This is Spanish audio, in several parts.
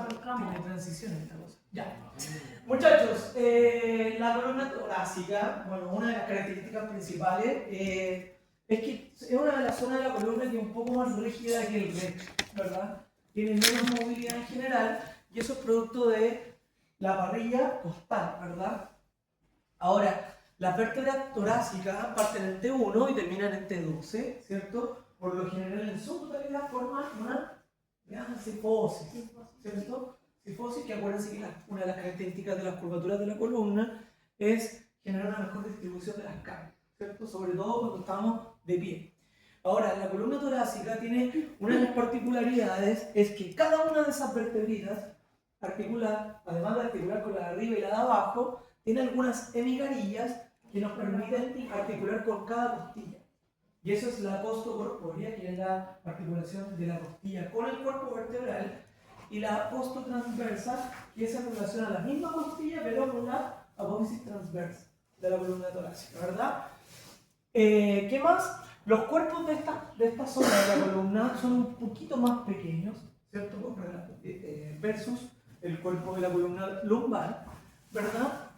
tiene transición esta cosa. Ya. Muchachos, la columna torácica, bueno, una de las características principales es que es una de las zonas de la columna que es un poco más rígida que el resto, ¿verdad? Tiene menos movilidad en general y eso es producto de la parrilla costal, ¿verdad? Ahora, las vértebras torácicas parten en T1 y terminan en T12, ¿cierto? Por lo general en su totalidad forman una gran cifosis, ¿cierto? Cifosis, que acuérdense que una de las características de las curvaturas de la columna es generar una mejor distribución de las cargas, ¿cierto? Sobre todo cuando estamos de pie. Ahora, la columna torácica tiene una de las particularidades, es que cada una de esas vertebritas articular, además de articular con la de arriba y la de abajo, tiene algunas hemicarillas que nos permiten articular con cada costilla. Y eso es la costocorpórea, que es la articulación de la costilla con el cuerpo vertebral, y la costotransversa, que es en relación a la misma costilla, pero con la apófisis transversa de la columna torácica, ¿verdad? ¿Qué más? Los cuerpos de esta zona de la columna son un poquito más pequeños, ¿cierto? Versus el cuerpo de la columna lumbar, ¿verdad?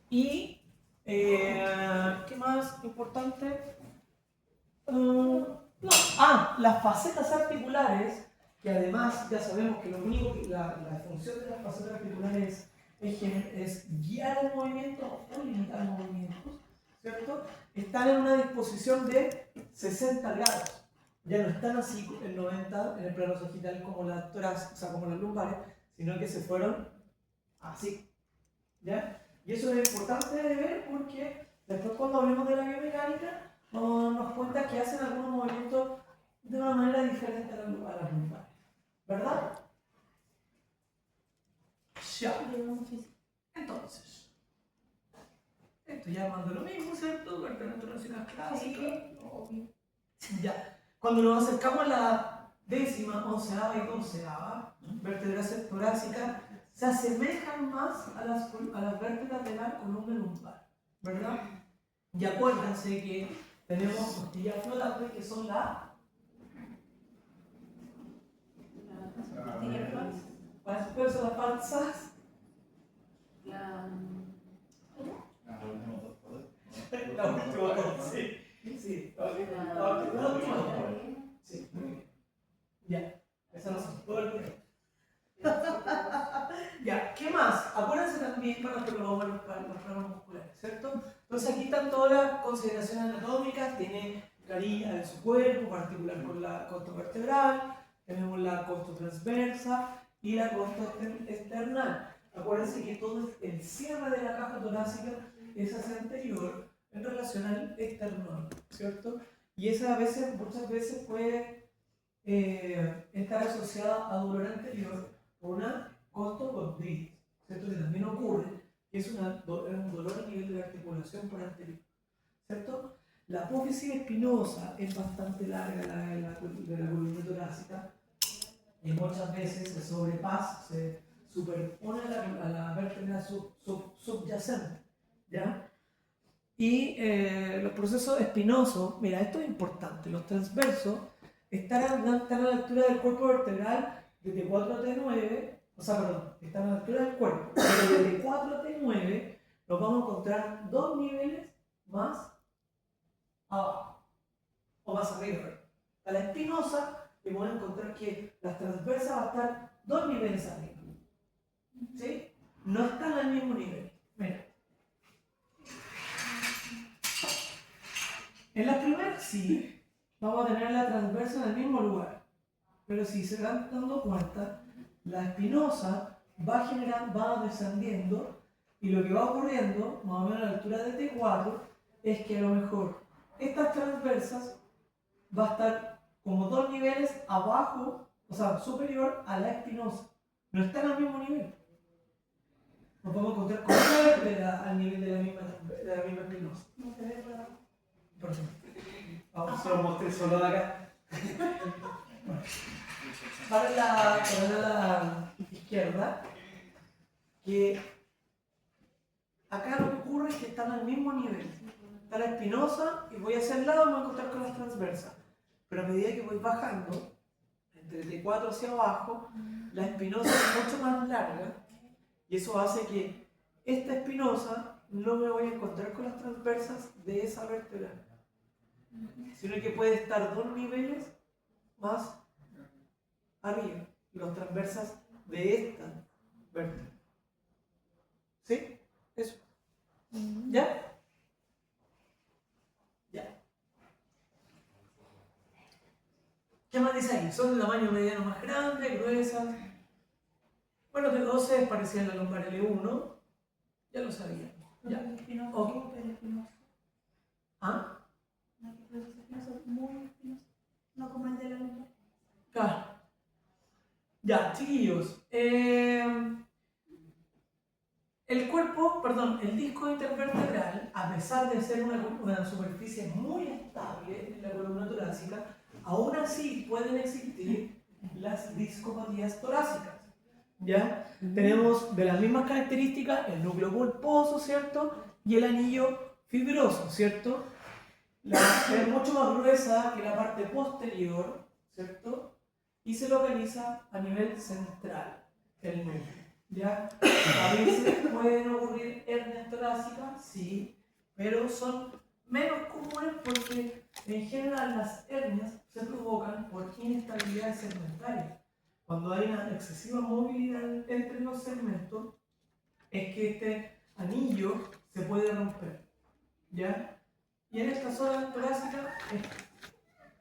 Y, ¿qué más importante? Las facetas articulares, que además ya sabemos que lo único que la función de las facetas articulares es guiar el movimiento o limitar los movimientos, ¿cierto? Están en una disposición de 60 grados. Ya no están así en 90 en el plano sagital como las torácicas, o sea, como las lumbares, sino que se fueron así, ¿ya? Y eso es importante de ver porque después cuando hablemos de la biomecánica nos cuenta que hacen algunos movimientos de una manera diferente a las lumbares, ¿verdad? Ya. Entonces, esto ya manda lo mismo, ¿cierto? Vértebras torácicas clásicas. Ya. Cuando nos acercamos a la 10ª, 11ª y 12ª vértebras torácicas, se asemejan más a las vértebras de la columna lumbar, ¿verdad? Y acuérdense que tenemos costillas flotantes que son ¿cuáles son las falsas? La última, sí. Sí, la última. Sí, muy bien. Ya, esa no son todo el tiempo. Ya, ¿qué más? Acuérdense también para los planos musculares, ¿cierto? Entonces aquí están todas las consideraciones anatómicas, tiene carilla de su cuerpo, particular con la costa vertebral, tenemos la costa transversa y la costa external. Acuérdense que todo el cierre de la caja torácica es hacia anterior en relación al esternón, ¿cierto? Y esa muchas veces puede estar asociada a dolor anterior por una costocondritis, ¿cierto? Que también ocurre, que es un dolor a nivel de la articulación por anterior, ¿cierto? La apófisis espinosa es bastante larga de la columna torácica y muchas veces se sobrepasa, se superpone a la vértebra subyacente, ¿ya? Y los procesos espinosos, mira, esto es importante, los transversos están a la altura del cuerpo vertebral de T4 a T9, están a la altura del cuerpo, pero de T4 a T9 nos vamos a encontrar 2 niveles más abajo, o más arriba. A la espinosa le vamos a encontrar que la transversa va a estar 2 niveles arriba, ¿sí? No están al mismo nivel, mira. En la primera sí, vamos a tener la transversa en el mismo lugar, pero si se van dando cuenta, la espinosa va descendiendo y lo que va ocurriendo, más o menos a la altura de T4, es que a lo mejor estas transversas va a estar como 2 niveles abajo, o sea, superior a la espinosa. No están al mismo nivel. Nos podemos encontrar con una vértebra al nivel de la misma espinosa. Por ejemplo. Vamos, se lo mostré solo de acá. Bueno. Para la izquierda, que acá lo que ocurre es que están al mismo nivel. Está la espinosa y voy hacia el lado y me voy a encontrar con las transversas. Pero a medida que voy bajando, entre T4 hacia abajo, la espinosa es mucho más larga y eso hace que esta espinosa no me voy a encontrar con las transversas de esa vértebra, sino que puede estar 2 niveles más arriba, los transversas de esta vértebra. ¿Sí? Eso. ¿Ya? Ya. ¿Qué más dice ahí? Son de tamaño mediano más grande, gruesas. Bueno, de 12 parecían la lumbar L1. Ya lo sabía. Ya. Ok. ¿Ah? Muy espinoso. No como el de la lumbar. Claro. Ya, chiquillos. El cuerpo, perdón, el disco intervertebral, a pesar de ser una superficie muy estable en la columna torácica, aún así pueden existir las discopatías torácicas. ¿Ya? Tenemos de las mismas características el núcleo pulposo, ¿cierto? Y el anillo fibroso, ¿cierto? Es mucho más gruesa que la parte posterior, ¿cierto? Y se localiza a nivel central, el núcleo. ¿Ya? A veces pueden ocurrir hernias torácicas, sí, pero son menos comunes porque en general las hernias se provocan por inestabilidades segmentarias. Cuando hay una excesiva movilidad entre los segmentos, es que este anillo se puede romper, ¿ya? Y en esta zona torácica es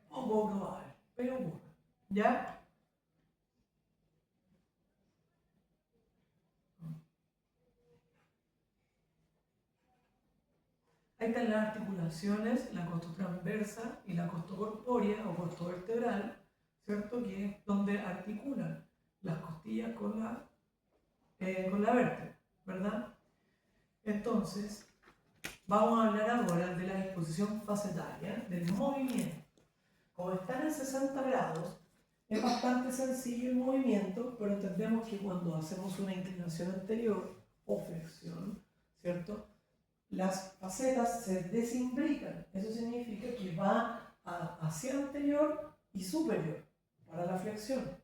poco probable, pero ocurre, ¿ya? Ahí están las articulaciones, la costotransversa y la costocorpórea o costovertebral, ¿cierto? Que es donde articulan las costillas con la vértebra, ¿verdad? Entonces, vamos a hablar ahora de la disposición facetaria, del movimiento. Como están en 60 grados, es bastante sencillo el movimiento, pero entendemos que cuando hacemos una inclinación anterior o flexión, ¿cierto? Las facetas se desimbrican. Eso significa que va hacia anterior y superior para la flexión.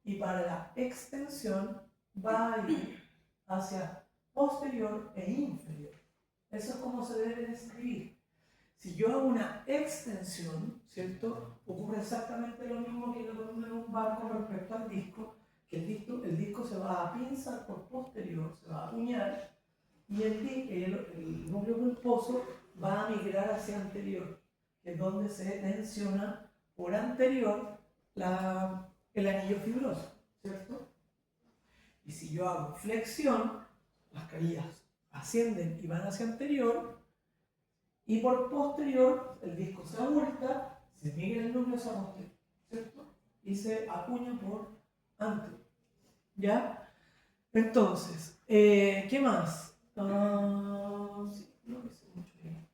Y para la extensión va a ir hacia posterior e inferior. Eso es como se debe describir. Si yo hago una extensión, ¿cierto? Ocurre exactamente lo mismo que en la columna lumbar con respecto al disco, que el disco se va a pinzar por posterior, se va a apuñar, y el núcleo pulposo va a migrar hacia anterior, que es donde se tensiona por anterior el anillo fibroso, ¿cierto? Y si yo hago flexión, las carillas ascienden y van hacia anterior, y por posterior el disco se abulta, se migra el núcleo hacia posterior, ¿cierto? Y se acuña por anterior, ¿ya? Entonces, ¿qué más? Sí, no me sé mucho bien.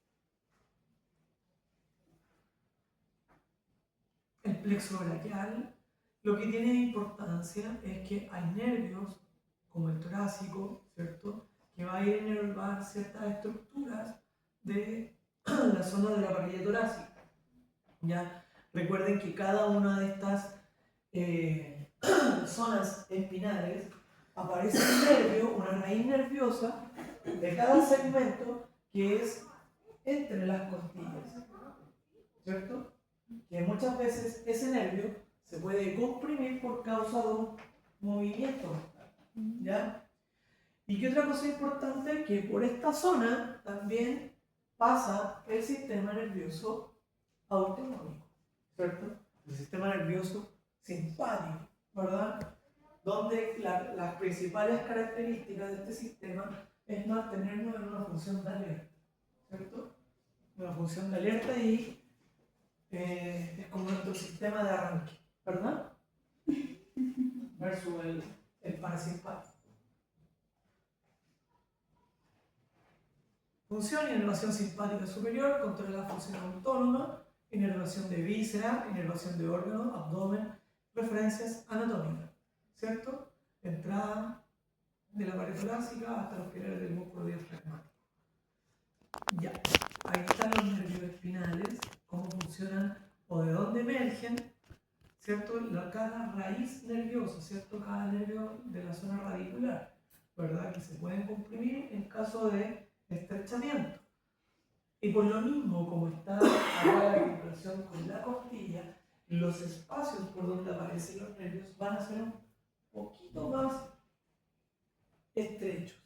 El plexo braquial, lo que tiene importancia es que hay nervios, como el torácico, ¿cierto? Que va a ir a inervar ciertas estructuras de la zona de la parilla torácica. ¿Ya? Recuerden que cada una de estas zonas espinales aparece un nervio, una raíz nerviosa de cada segmento que es entre las costillas, ¿cierto? Que muchas veces ese nervio se puede comprimir por causa de un movimiento, ¿ya? Y que otra cosa importante, que por esta zona también pasa el sistema nervioso autonómico, ¿cierto? El sistema nervioso simpático, ¿verdad? Donde las principales características de este sistema es mantenernos en una función de alerta, ¿cierto? Una función de alerta y es como nuestro sistema de arranque, ¿verdad? Versus el parasimpático. Función: inervación simpática superior, controla la función autónoma, inervación de víscera, inervación de órganos, abdomen, referencias anatómicas, ¿cierto? Entrada de la pared torácica hasta los pilares del músculo diafragmático. Ya, ahí están los nervios espinales, cómo funcionan o de dónde emergen, ¿cierto? Cada raíz nerviosa, ¿cierto? Cada nervio de la zona radicular, ¿verdad? Que se pueden comprimir en caso de estrechamiento. Y por lo mismo, como está acá la articulación con la costilla, los espacios por donde aparecen los nervios van a ser un poquito más estrechos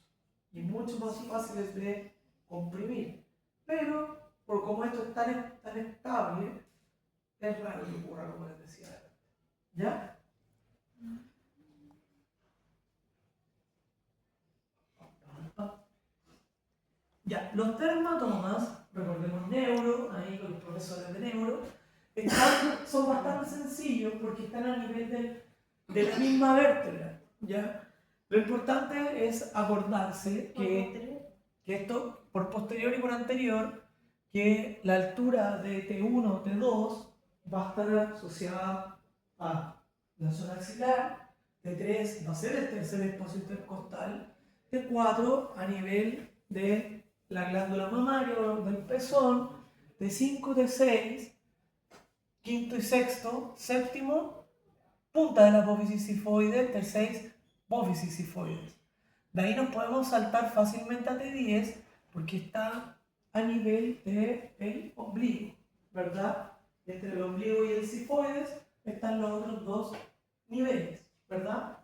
y mucho más fáciles de comprimir. Pero, por como esto es tan estable, es raro que ocurra, como les decía antes. ¿Ya? Ya, los dermatomas, recordemos neuro, ahí con los profesores de neuro, son bastante sencillos porque están a nivel de la misma vértebra, ¿ya? Lo importante es acordarse que esto, por posterior y por anterior, que la altura de T1 o T2 va a estar asociada a la zona axilar, T3 va a ser el tercer espacio intercostal, T4 a nivel de la glándula mamaria o del pezón, T5, T6, quinto y sexto, séptimo, punta de la apófisis sifoide, T6, apófisis sifoides. De ahí nos podemos saltar fácilmente a T10 porque está a nivel del ombligo, ¿verdad? Entre el ombligo y el sifoides están los otros dos niveles, ¿verdad?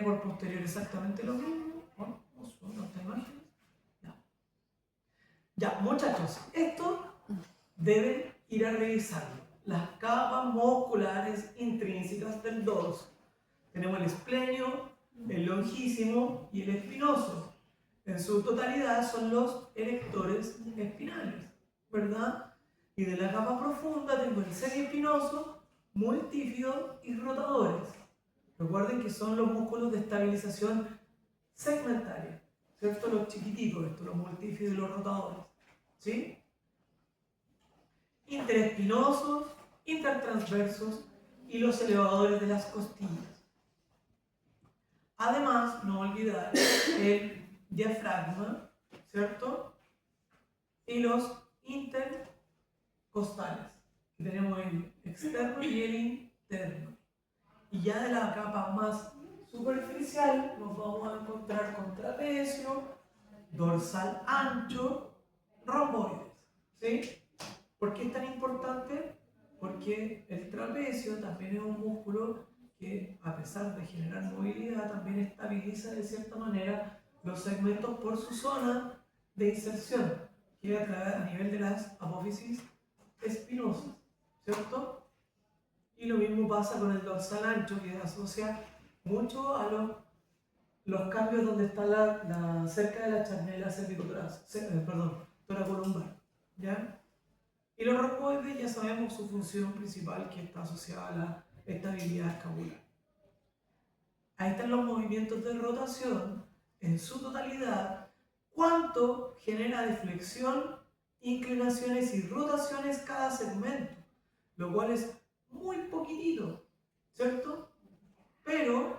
Por posterior exactamente lo mismo. Bueno, esta imagen. Ya, muchachos, esto deben ir a revisarlo. Las capas musculares intrínsecas del dorso. Tenemos el esplenio, el longísimo y el espinoso. En su totalidad son los erectores espinales, ¿verdad? Y de la capa profunda tengo el semiespinoso, multífido y rotadores. Recuerden que son los músculos de estabilización segmentaria, ¿cierto? Los chiquititos, estos, los multífidos y los rotadores, ¿sí? Interespinosos, intertransversos y los elevadores de las costillas. Además, no olvidar el diafragma, ¿cierto? Y los intercostales. Tenemos el externo y el interno. Y ya de la capa más superficial nos vamos a encontrar con trapecio, dorsal ancho, romboides. ¿Sí? ¿Por qué es tan importante? Porque el trapecio también es un músculo que, a pesar de generar movilidad, también estabiliza de cierta manera los segmentos por su zona de inserción, que es a nivel de las apófisis espinosas, ¿cierto? Y lo mismo pasa con el dorsal ancho, que asocia mucho a los cambios donde está cerca de la charnela toracolumbar, ¿ya? Y los romboides ya sabemos su función principal, que está asociada a la estabilidad escapular. Ahí están los movimientos de rotación en su totalidad. ¿Cuánto genera de flexión, inclinaciones y rotaciones cada segmento? Lo cual es muy poquitito, ¿cierto? Pero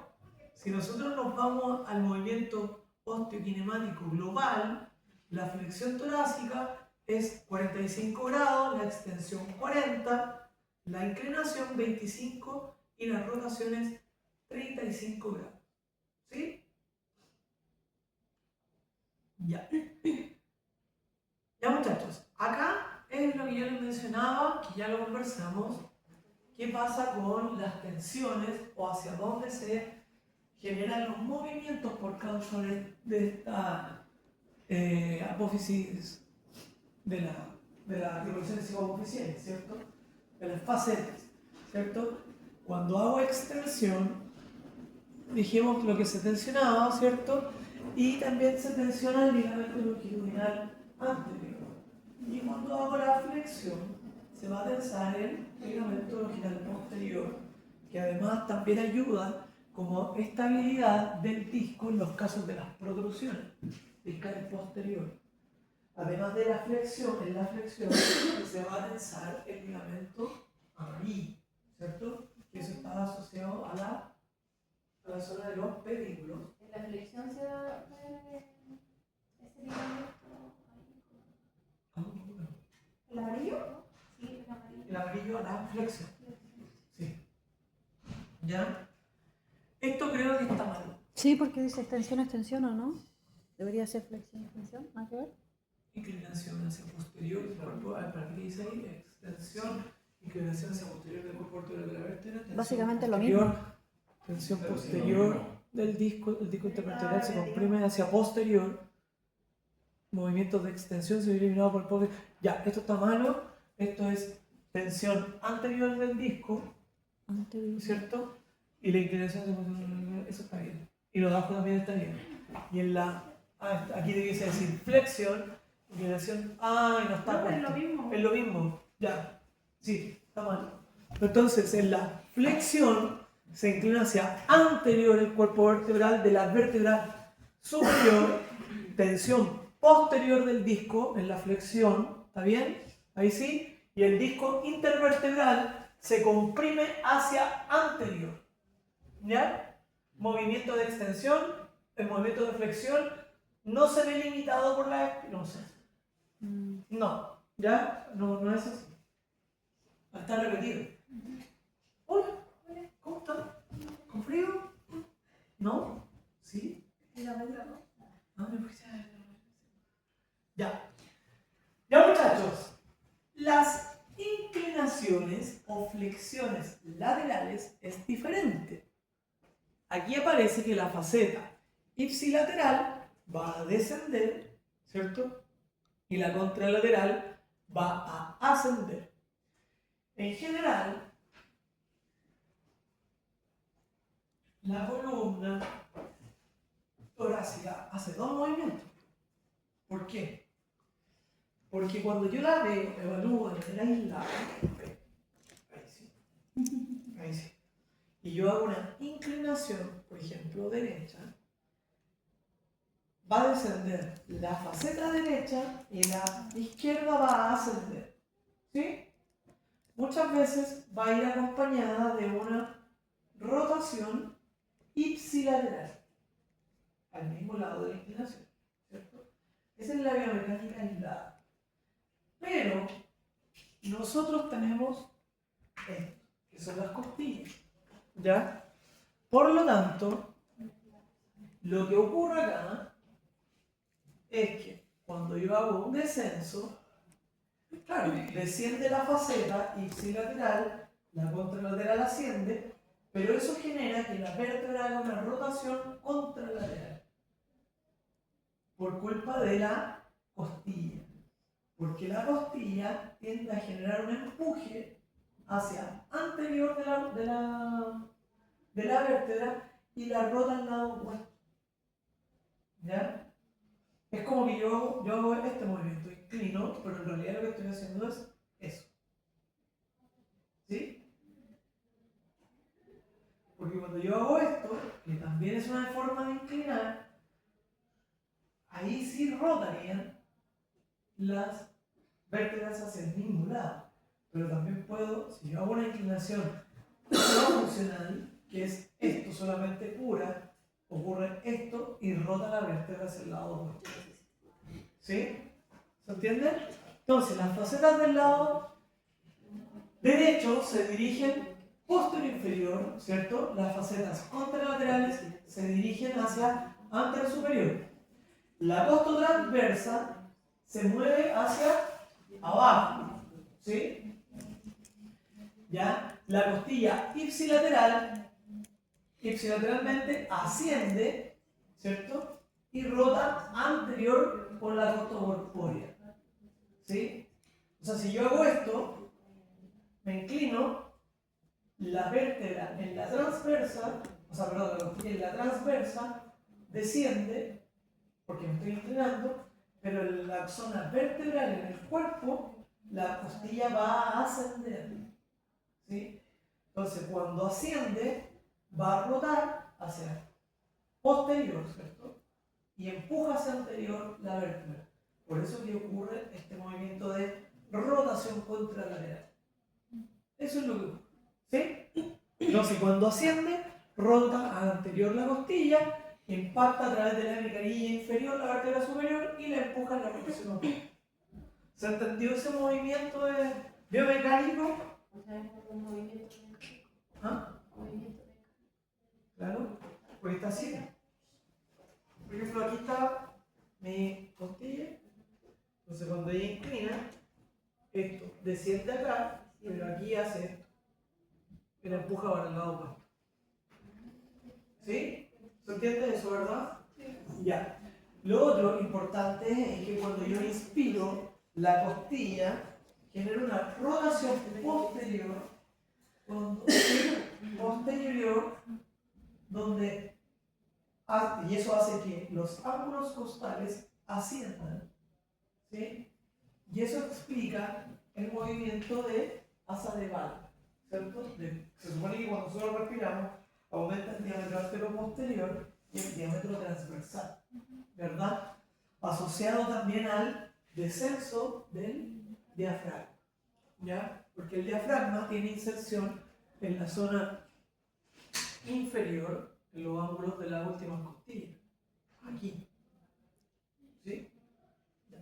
si nosotros nos vamos al movimiento osteokinemático global, la flexión torácica es 45 grados, la extensión 40, la inclinación 25 y las rotaciones 35 grados. ¿Sí? Ya. Ya, muchachos, acá es lo que yo les mencionaba, que ya lo conversamos. ¿Qué pasa con las tensiones o hacia dónde se generan los movimientos por causa de esta apófisis de la articulaciones hipoapofisiales, ¿cierto? De las facetas, ¿cierto? Cuando hago extensión, dijimos lo que se tensionaba, ¿cierto? Y también se tensiona el ligamento longitudinal anterior. Y cuando hago la flexión, se va a tensar el ligamento longitudinal posterior, que además también ayuda como estabilidad del disco en los casos de las protrusiones discales posterior. Además de la flexión, en la flexión se va a tensar el ligamento amarillo, ¿cierto? Que eso está asociado a la zona de los pedículos. En la flexión se va a ver ese ligamento ahí. ¿El amarillo? Sí, el amarillo. El amarillo a la flexión. Sí. ¿Ya? Esto creo que está mal. Sí, porque dice extensión, extensión o no. Debería ser flexión, extensión. ¿Nada que ver? Inclinación hacia posterior del cuerpo. ¿Para qué dice ahí? Extensión. Inclinación hacia posterior del cuerpo de la vértebra. Básicamente lo posterior, mismo. Tensión posterior del disco. El disco intervertebral se comprime hacia posterior. Movimientos de extensión se ve eliminado por el pobre. Ya, esto está malo. Esto es tensión anterior del disco, Anterior. ¿cierto? Y la inclinación, eso está bien. Y lo de abajo también está bien. Y en la, aquí debiese decir flexión, inclinación, no está No, es puesto. lo mismo. Es lo mismo, ya. Sí, está mal. Entonces, en la flexión se inclina hacia anterior el cuerpo vertebral de la vértebra superior, tensión posterior del disco en la flexión, ¿está bien? Ahí sí. Y el disco intervertebral se comprime hacia anterior. ¿Ya? Movimiento de extensión, el movimiento de flexión no se ve limitado por la espinosa. No, ¿ya? No es así. Está repetido. Hola, ¿cómo están? ¿Con frío? ¿No? ¿Sí? Ya. Ya, muchachos. Las inclinaciones o flexiones laterales es diferente. Aquí aparece que la faceta ipsilateral va a descender, ¿cierto? Y la contralateral va a ascender. En general, la columna torácica hace dos movimientos. ¿Por qué? Porque cuando yo la veo, evalúo de manera aislada, ahí sí, y yo hago una inclinación, por ejemplo, derecha, va a descender la faceta derecha y la izquierda va a ascender. ¿Sí? Muchas veces va a ir acompañada de una rotación ipsilateral al mismo lado de la inclinación, ¿cierto? Esa es la biomecánica aislada. Pero nosotros tenemos esto, que son las costillas, ¿ya? Por lo tanto, lo que ocurre acá es que cuando yo hago un descenso, claro, desciende la faceta ipsilateral, la contralateral asciende, pero eso genera que la vértebra haga una rotación contralateral por culpa de la costilla. Porque la costilla tiende a generar un empuje hacia anterior de la vértebra y la rota al lado opuesto. ¿Ya? Es como que yo hago este movimiento, inclino, pero en realidad lo que estoy haciendo es eso. ¿Sí? Porque cuando yo hago esto, que también es una forma de inclinar, ahí sí rotarían las vértebras hacia el mismo lado. Pero también puedo, si yo hago una inclinación no funcional, que es esto solamente pura, ocurre esto y rota la vértebra hacia el lado opuesto. ¿Sí? ¿Se entiende? Entonces, las facetas del lado derecho se dirigen posterior inferior, ¿cierto? Las facetas contralaterales se dirigen hacia anterior superior. La costotransversa se mueve hacia abajo, ¿sí? ¿Ya? La costilla ipsilateralmente asciende, ¿cierto? Y rota anterior por la costocorpórea, ¿sí? O sea, si yo hago esto, me inclino, la vértebra en la transversa, la costilla en la transversa desciende, porque me estoy inclinando, pero en la zona vertebral en el cuerpo, la costilla va a ascender, ¿sí? Entonces, cuando asciende, va a rotar hacia posterior, ¿cierto? Y empuja hacia anterior la vértebra. Por eso que ocurre este movimiento de rotación contralateral. Eso es lo que ocurre, ¿sí? Entonces, cuando asciende, rota al anterior la costilla, impacta a través de la hemicarilla inferior la vértebra superior y la empuja en la rotación opuesta. ¿Se entendió ese movimiento de biomecánico? ¿Ah? Claro, porque está así. Por ejemplo, aquí está mi costilla. Entonces, cuando ella inclina, esto desciende acá, pero aquí hace esto. Y la empuja para el lado opuesto. ¿Sí? ¿Se entiende eso, verdad? Sí. Ya. Lo otro importante es que cuando yo inspiro, la costilla genera una rotación posterior, donde y eso hace que los ángulos costales asciendan, ¿sí? Y eso explica el movimiento de asa de Ball, ¿cierto? Se supone que cuando nosotros respiramos aumenta el diámetro arteroposterior y el diámetro transversal, ¿verdad? Asociado también al descenso del diafragma, ¿ya? Porque el diafragma tiene inserción en la zona inferior, en los ángulos de las últimas costillas, aquí, ¿sí? Ya.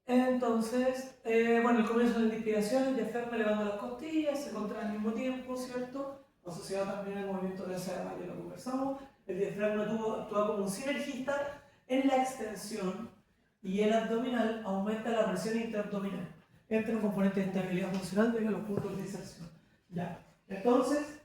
Entonces, bueno, el comienzo de la inspiración, el diafragma elevando las costillas, se contrae al mismo tiempo, ¿cierto? Asociado también al movimiento de asa de Ball, ya lo conversamos. El diafragma actúa como un sinergista en la extensión y el abdominal aumenta la presión interabdominal. Entre un componente de estabilidad funcional de los puntos de inserción. Ya. Entonces,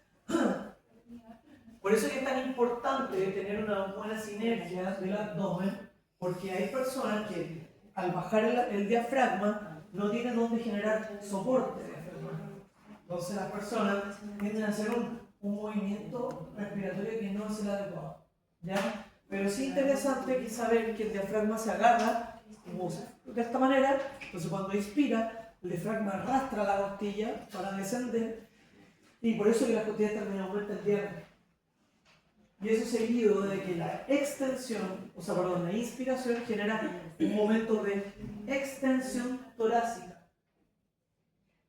por eso es que es tan importante tener una buena sinergia del abdomen, porque hay personas que al bajar el diafragma no tienen dónde generar soporte diafragmático. Entonces las personas tienden a hacer un movimiento respiratorio que no es el adecuado, ¿ya? Pero es interesante que saber que el diafragma se agarra de esta manera. Entonces cuando inspira, el diafragma arrastra la costilla para descender y por eso que las costillas también aumentan el diámetro. Y eso seguido de que la extensión, la inspiración genera un momento de extensión torácica.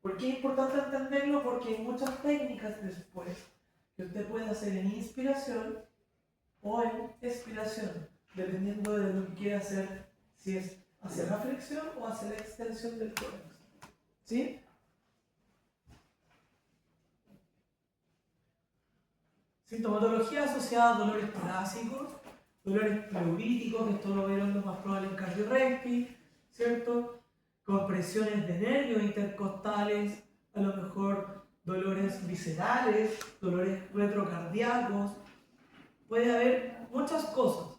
¿Por qué es importante entenderlo? Porque hay muchas técnicas después que usted puede hacer en inspiración o en expiración, dependiendo de lo que quiera hacer, si es hacia la flexión o hacia la extensión del tórax. ¿Sí? Sintomatología asociada a dolores torácicos, dolores pleuríticos, esto lo verán lo más probable en cardiorrespi, ¿cierto? Compresiones de nervios intercostales, a lo mejor dolores viscerales, dolores retrocardíacos, puede haber muchas cosas.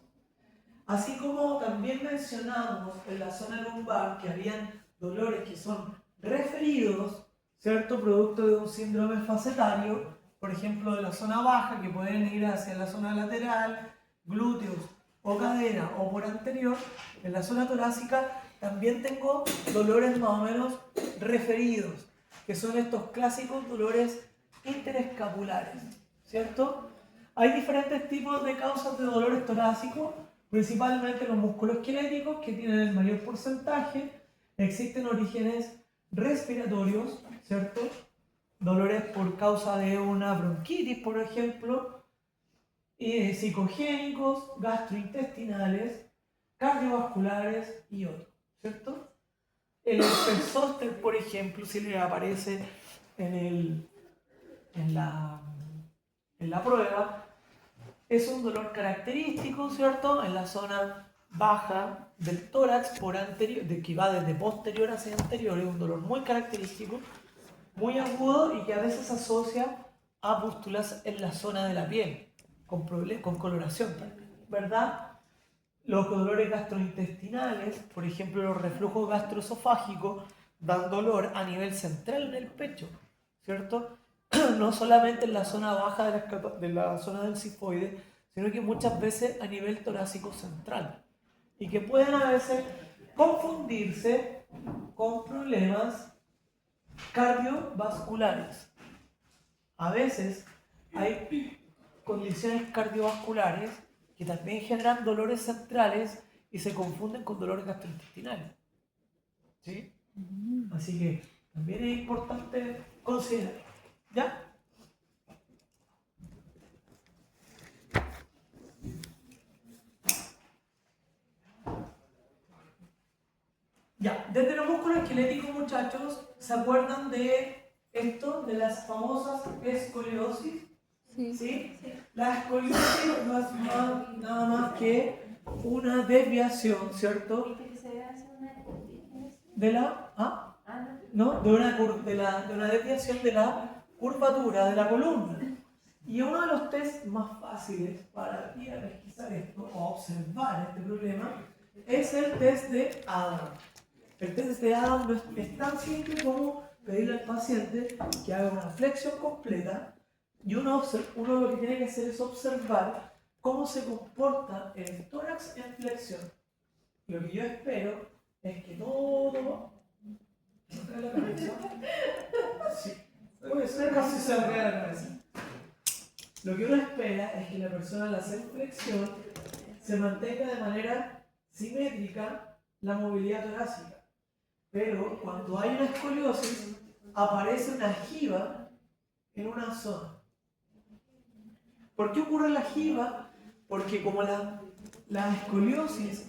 Así como también mencionamos en la zona lumbar que habían dolores que son referidos, ¿cierto? Producto de un síndrome facetario, por ejemplo, de la zona baja, que pueden ir hacia la zona lateral, glúteos o cadera o por anterior. En la zona torácica también tengo dolores más o menos referidos, que son estos clásicos dolores interescapulares, ¿cierto? Hay diferentes tipos de causas de dolores torácicos, principalmente los musculoesqueléticos, que tienen el mayor porcentaje. Existen orígenes respiratorios, ¿cierto? Dolores por causa de una bronquitis, por ejemplo, psicogénicos, gastrointestinales, cardiovasculares y otros, ¿cierto? El herpes zóster, por ejemplo, si le aparece en la prueba, es un dolor característico, ¿cierto? En la zona baja del tórax, por anterior, que va desde posterior hacia anterior, es un dolor muy característico, muy agudo y que a veces se asocia a pústulas en la zona de la piel, con coloración también, ¿verdad? Los dolores gastrointestinales, por ejemplo, los reflujos gastroesofágicos, dan dolor a nivel central en el pecho, ¿cierto? No solamente en la zona baja de la zona del sifoide, sino que muchas veces a nivel torácico central. Y que pueden a veces confundirse con problemas cardiovasculares. A veces hay condiciones cardiovasculares que también generan dolores centrales y se confunden con dolores gastrointestinales. ¿Sí? Así que también es importante considerar. ¿Ya? Ya, desde los músculos esqueléticos, muchachos, ¿se acuerdan de esto, de las famosas escoliosis? Sí. ¿Sí? La escoliosis no es nada más que una desviación, ¿cierto? ¿Viste que se hace una De la, no. ¿no? De una desviación de la curvatura de la columna. Y uno de los test más fáciles para ir a pesquisar esto o observar este problema es el test de Adam. El test de Adam no es tan simple como pedirle al paciente que haga una flexión completa y uno lo que tiene que hacer es observar cómo se comporta el tórax en flexión. Y lo que yo espero es que todo... ¿No trae la cabeza? Sí. Puede ser casi se me cae la cabeza. Lo que uno espera es que la persona al hacer flexión se mantenga de manera simétrica la movilidad torácica. Pero cuando hay una escoliosis, aparece una jiba en una zona. ¿Por qué ocurre la jiba? Porque como la escoliosis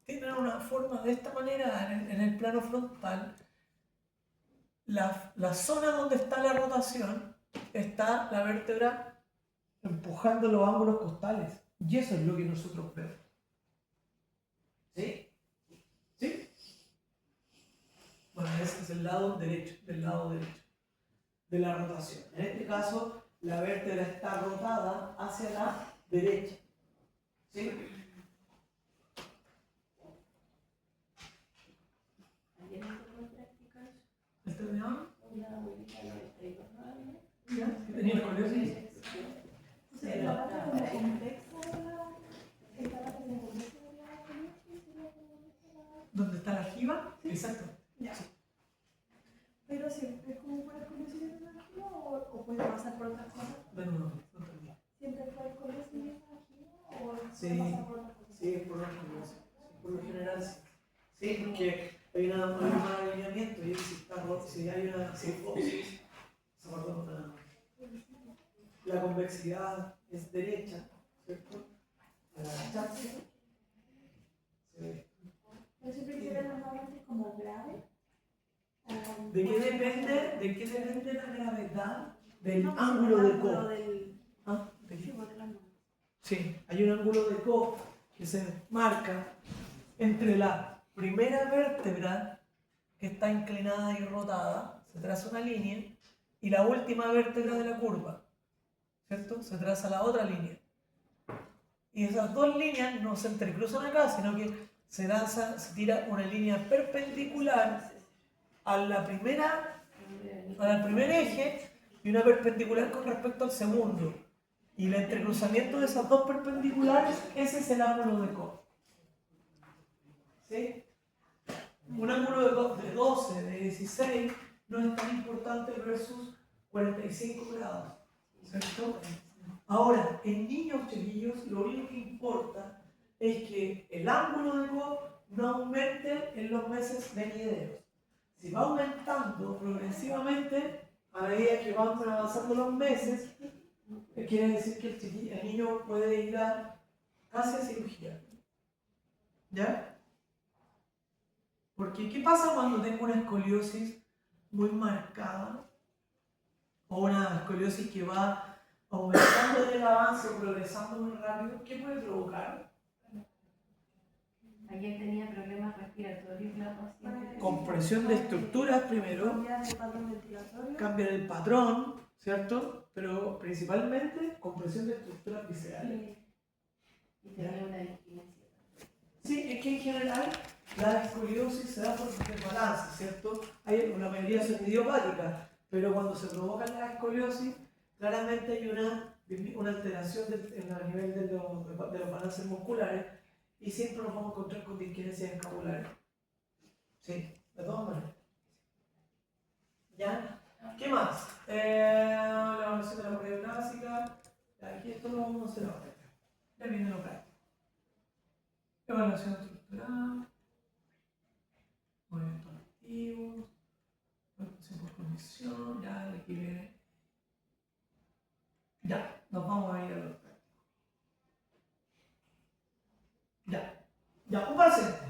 tiene una forma de esta manera en el plano frontal, la zona donde está la rotación está la vértebra empujando los ángulos costales. Y eso es lo que nosotros vemos. ¿Sí? ¿Sí? Bueno, ese es el lado derecho, del lado derecho de la rotación. En este caso, la vértebra está rotada hacia la derecha. ¿Sí? Ayer me tocó practicar ¿El terminado? una abuelita de 32 años. ¿Ya? ¿Que tenía escoliosis? Entonces, la parte como compleja de la... Esta parte como compleja de la escoliosis sería como... ¿Dónde está la jiba? Sí. Exacto. Ya. Pero siempre es como por escoliosis de la jiba o puede pasar por otras cosas. De nuevo, no entendí. ¿Siempre fue escoliosis de la jiba o Sí. puede pasar por otras cosas? Sí, por lo general, sí. Por lo general sí. Sí, porque hay un alineamiento y si hay una cifosis, la convexidad es derecha, ¿cierto? Al agacharse, se ve. Pero siempre que se ve normalmente como grave. ¿De qué depende la gravedad del No, ángulo del de ángulo Coe? del... ¿Ah? ¿De qué? Sí, por el ángulo. Sí, hay un ángulo de Coe que se marca entre la primera vértebra que está inclinada y rotada, se traza una línea, y la última vértebra de la curva, ¿cierto? Se traza la otra línea. Y esas dos líneas no se entrecruzan acá, sino que se tira una línea perpendicular al primer eje y una perpendicular con respecto al segundo. Y el entrecruzamiento de esas dos perpendiculares, ese es el ángulo de Coe. ¿Sí? Un ángulo de 12, de 16, no es tan importante versus 45 grados. ¿Cierto? Ahora, en niños chiquillos, lo único que importa es que el ángulo de Coe no aumente en los meses venideros. Si va aumentando progresivamente a medida que van avanzando los meses, quiere decir que el niño puede ir casi a cirugía. ¿Ya? Porque, ¿qué pasa cuando tengo una escoliosis muy marcada? O una escoliosis que va aumentando en el avance o progresando muy rápido. ¿Qué puede provocar? Ayer tenía problemas respiratorios la paciente. Compresión de estructuras primero, Cambiar de patrón ventilatorio. cambiar el patrón, ¿cierto? Pero principalmente compresión de estructuras viscerales. Y tenía una disquinesia. Sí, es que en general la escoliosis se da por desbalance, ¿cierto? La mayoría son idiopáticas, pero cuando se provoca la escoliosis, claramente hay una alteración a nivel de los balances musculares y siempre nos vamos a encontrar con disquinesias escapulares. Sí, de todas maneras. ¿Ya? ¿Qué más? La evaluación de la correa clásica. Aquí esto lo vamos a hacer ahora. Ya viene lo práctico. Evaluación estructural. Movimientos activos. Evaluación por condición. Ya, aquí viene. Ya, nos vamos a ir a lo práctico. Ya, un paciente.